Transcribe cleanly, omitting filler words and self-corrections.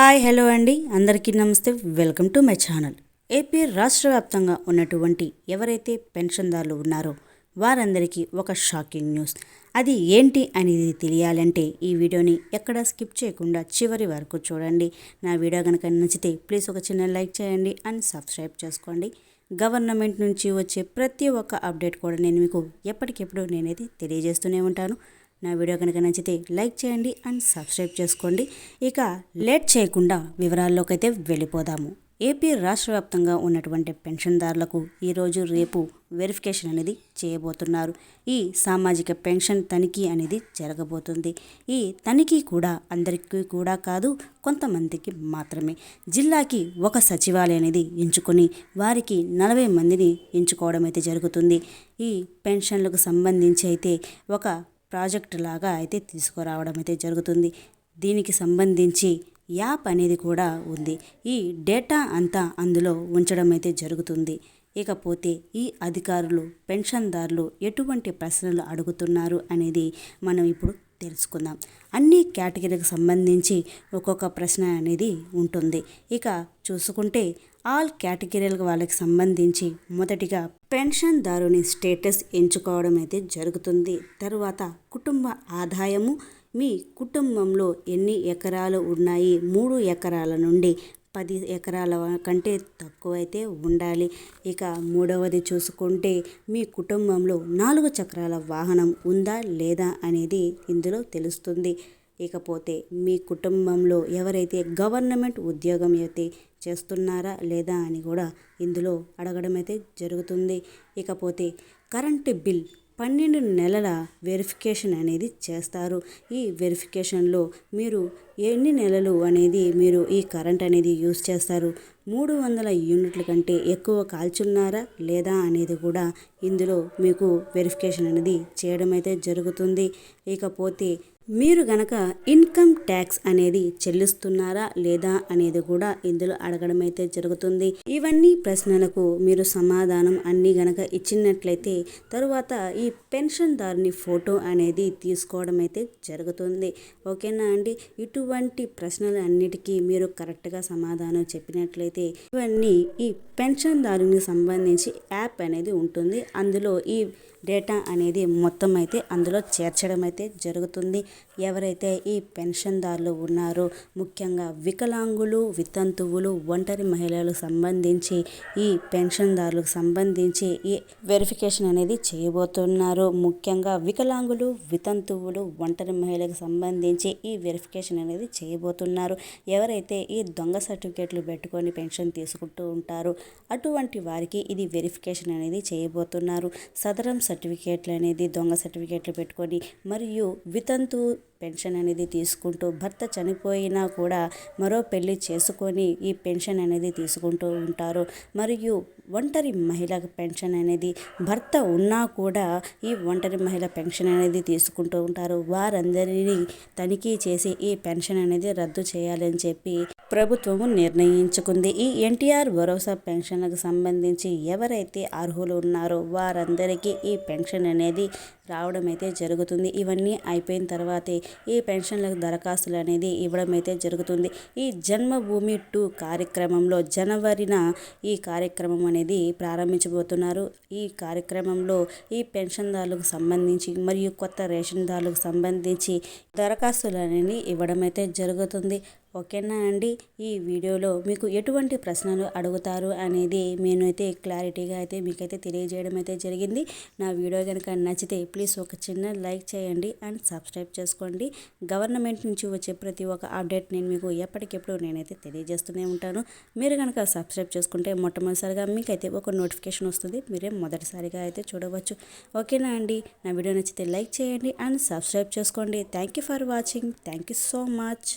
Hi hello అండి, అందరికీ నమస్తే. Welcome to my channel. AP రాష్ట్ర వ్యాప్తంగా ఉన్నటువంటి ఎవరైతే పెన్షన్దారులు ఉన్నారో వారందరికీ ఒక షాకింగ్ న్యూస్. అది ఏంటి అనేది తెలియాలంటే ఈ వీడియోని ఎక్కడ స్కిప్ చేయకుండా చివరి వరకు చూడండి. నా వీడియో కనుక నచ్చితే ప్లీజ్ ఒక చిన్న లైక్ చేయండి అండ్ సబ్స్క్రైబ్ చేసుకోండి. గవర్నమెంట్ నుంచి వచ్చే ప్రతి ఒక్క అప్డేట్ కూడా నేను మీకు ఎప్పటికెప్పుడు నేనైతే తెలియజేస్తూనే ఉంటాను. నా వీడియో కనుక నచ్చితే లైక్ చేయండి అండ్ సబ్స్క్రైబ్ చేసుకోండి. ఇక లేట్ చేయకుండా వివరాల్లోకి అయితే వెళ్ళిపోదాము. ఏపీ రాష్ట్ర వ్యాప్తంగా ఉన్నటువంటి పెన్షన్దారులకు ఈరోజు రేపు వెరిఫికేషన్ అనేది చేయబోతున్నారు. ఈ సామాజిక పెన్షన్ తనిఖీ అనేది జరగబోతుంది. ఈ తనిఖీ కూడా అందరికీ కూడా కాదు, కొంతమందికి మాత్రమే. జిల్లాకి ఒక సచివాలయం అనేది ఎంచుకొని వారికి 40 మందిని ఎంచుకోవడం అయితే జరుగుతుంది. ఈ పెన్షన్లకు సంబంధించి అయితే ఒక ప్రాజెక్టు లాగా అయితే తీసుకురావడం అయితే జరుగుతుంది. దీనికి సంబంధించి యాప్ అనేది కూడా ఉంది. ఈ డేటా అంతా అందులో ఉంచడం అయితే జరుగుతుంది. ఇకపోతే ఈ అధికారులు పెన్షన్దారులు ఎటువంటి ప్రశ్నలు అడుగుతున్నారు అనేది మనం ఇప్పుడు తెలుసుకుందాం. అన్ని కేటగిరీలకు సంబంధించి ఒక్కొక్క ప్రశ్న అనేది ఉంటుంది. ఇక చూసుకుంటే ఆల్ కేటగిరీలకు వాళ్ళకి సంబంధించి మొదటిగా పెన్షన్దారుని స్టేటస్ ఎంచుకోవడం అయితే జరుగుతుంది. తరువాత కుటుంబ ఆదాయము, మీ కుటుంబంలో ఎన్ని ఎకరాలు ఉన్నాయి, 3 ఎకరాల నుండి 10 ఎకరాల కంటే తక్కువైతే ఉండాలి. ఇక మూడవది చూసుకుంటే మీ కుటుంబంలో 4 చక్రాల వాహనం ఉందా లేదా అనేది ఇందులో తెలుస్తుంది. ఇకపోతే మీ కుటుంబంలో ఎవరైతే గవర్నమెంట్ ఉద్యోగం అయితే చేస్తున్నారా లేదా అని కూడా ఇందులో అడగడం అయితే జరుగుతుంది. ఇకపోతే కరెంటు బిల్ 12 నెలల వెరిఫికేషన్ అనేది చేస్తారు. ఈ వెరిఫికేషన్లో మీరు ఎన్ని నెలలు అనేది మీరు ఈ కరెంట్ అనేది యూజ్ చేస్తారు, 300 యూనిట్ల కంటే ఎక్కువ కాల్చున్నారా లేదా అనేది కూడా ఇందులో మీకు వెరిఫికేషన్ అనేది చేయడం అయితే జరుగుతుంది. ఇకపోతే మీరు గనక ఇన్కమ్ ట్యాక్స్ అనేది చెల్లిస్తున్నారా లేదా అనేది కూడా ఇందులో అడగడం అయితే జరుగుతుంది. ఇవన్నీ ప్రశ్నలకు మీరు సమాధానం అన్నీ గనక ఇచ్చినట్లయితే తరువాత ఈ పెన్షన్దారుని ఫోటో అనేది తీసుకోవడం అయితే జరుగుతుంది. ఓకేనా అండి? ఇటువంటి ప్రశ్నలు అన్నిటికీ మీరు కరెక్ట్గా సమాధానం చెప్పినట్లయితే ఇవన్నీ ఈ పెన్షన్దారునికి సంబంధించి యాప్ అనేది ఉంటుంది. అందులో ఈ డేటా అనేది మొత్తం అయితే అందులో చేర్చడం అయితే జరుగుతుంది. ఎవరైతే ఈ పెన్షన్దారులు ఉన్నారో ముఖ్యంగా వికలాంగులు, వితంతువులు, ఒంటరి మహిళలకు సంబంధించి ఈ పెన్షన్దారులకు సంబంధించి ఈ వెరిఫికేషన్ అనేది చేయబోతున్నారు. ముఖ్యంగా వికలాంగులు, వితంతువులు, ఒంటరి మహిళలకు సంబంధించి ఈ వెరిఫికేషన్ అనేది చేయబోతున్నారు. ఎవరైతే ఈ దొంగ సర్టిఫికేట్లు పెట్టుకొని పెన్షన్ తీసుకుంటూ ఉంటారో అటువంటి వారికి ఇది వెరిఫికేషన్ అనేది చేయబోతున్నారు. సదరం సర్టిఫికేట్లు అనేది దొంగ సర్టిఫికేట్లు పెట్టుకొని మరియు వితంతు పెన్షన్ అనేది తీసుకుంటూ భర్త చనిపోయినా కూడా మరో పెళ్లి చేసుకొని ఈ పెన్షన్ అనేది తీసుకుంటూ ఉంటారు. మరియు ఒంటరి మహిళకు పెన్షన్ అనేది భర్త ఉన్నా కూడా ఈ ఒంటరి మహిళ పెన్షన్ అనేది తీసుకుంటూ ఉంటారు. వారందరినీ తనిఖీ చేసి ఈ పెన్షన్ అనేది రద్దు చేయాలని చెప్పి ప్రభుత్వము నిర్ణయించుకుంది. ఈ ఎన్టీఆర్ భరోసా పెన్షన్లకు సంబంధించి ఎవరైతే అర్హులు ఉన్నారో వారందరికీ ఈ పెన్షన్ అనేది రావడం అయితే జరుగుతుంది. ఇవన్నీ అయిపోయిన తర్వాతే ఈ పెన్షన్లకు దరఖాస్తులు అనేది ఇవ్వడం అయితే జరుగుతుంది. ఈ జన్మభూమి 2 కార్యక్రమంలో జనవరిన ఈ కార్యక్రమం అనేది ప్రారంభించబోతున్నారు. ఈ కార్యక్రమంలో ఈ పెన్షన్దారులకు సంబంధించి మరియు కొత్త రేషన్దారులకు సంబంధించి దరఖాస్తులు అనేది ఇవ్వడం అయితే జరుగుతుంది. ఓకేనా అండి? ఈ వీడియోలో మీకు ఎటువంటి ప్రశ్నలు అడుగుతారు అనేది నేనైతే క్లారిటీగా అయితే మీకైతే తెలియజేయడం అయితే జరిగింది. నా వీడియో కనుక నచ్చితే ప్లీజ్ ఒక చిన్న లైక్ చేయండి అండ్ సబ్స్క్రైబ్ చేసుకోండి. గవర్నమెంట్ నుంచి వచ్చే ప్రతి ఒక్క అప్డేట్ నేను మీకు ఎప్పటికెప్పుడు నేనైతే తెలియజేస్తూనే ఉంటాను. మీరు కనుక సబ్స్క్రైబ్ చేసుకుంటే మొట్టమొదటిసారిగా మీకైతే ఒక నోటిఫికేషన్ వస్తుంది. మీరే మొదటిసారిగా అయితే చూడవచ్చు. ఓకేనా అండి? నా వీడియో నచ్చితే లైక్ చేయండి అండ్ సబ్స్క్రైబ్ చేసుకోండి. Thank you for watching. Thank you so much.